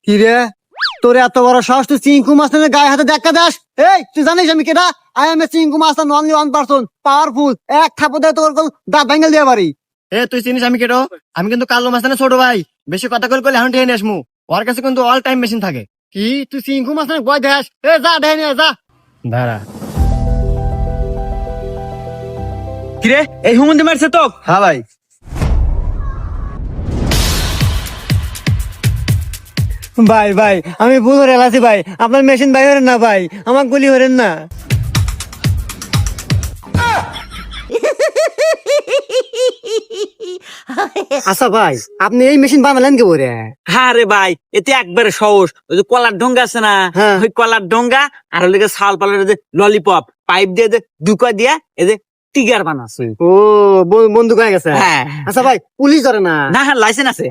কি রে, তোর এত বড় সাহস, তুই চিঙ্কু মাস্টারের গায়ে হাতে দেখা দাস? এই তুই জানিস আমি কেটা? I M A Chinku master, only one person, powerful. এক থাপড় দিয়ে তোর দাঁত ভেঙে দিয়ে পারি। তুই চিনিস আমি কেটো? আমি কিন্তু কালো মাস্তানের ছোট ভাই। বেশি কথা কল এখন টেনে আসমু। ওর কাছে কিন্তু অল টাইম মেশিন থাকে। কি তুই চিঙ্কু মাস্টারের ভয় দেখাস? যা দেখে নিয়ে যা। দাঁড়া। কিরে এই হুমন্দি মারছে তো? হ্যাঁ ভাই। ভাই ভাই আমি ভুল করে এলাছি ভাই, আপনার মেশিন ভাই হরেন না ভাই, আমার গুলি হরেন না। আচ্ছা ভাই, আপনি এই মেশিন বানালেন কে বলে? হ্যাঁ রে ভাই, এতে একবারে সহজ। ওই যে কলার ডোঙ্গা আছে না, হ্যাঁ। ওই কলার ডোঙ্গা আর ওই শাল পালের যে ললিপপ পাইপ দিয়ে দুকা দিয়া এই যে টিগার বানাচ্ছে। ও বন্দুক হয়ে গেছে। হ্যাঁ। আচ্ছা ভাই, পুলিশ ধরে না? না হ্যাঁ লাইসেন্স আছে।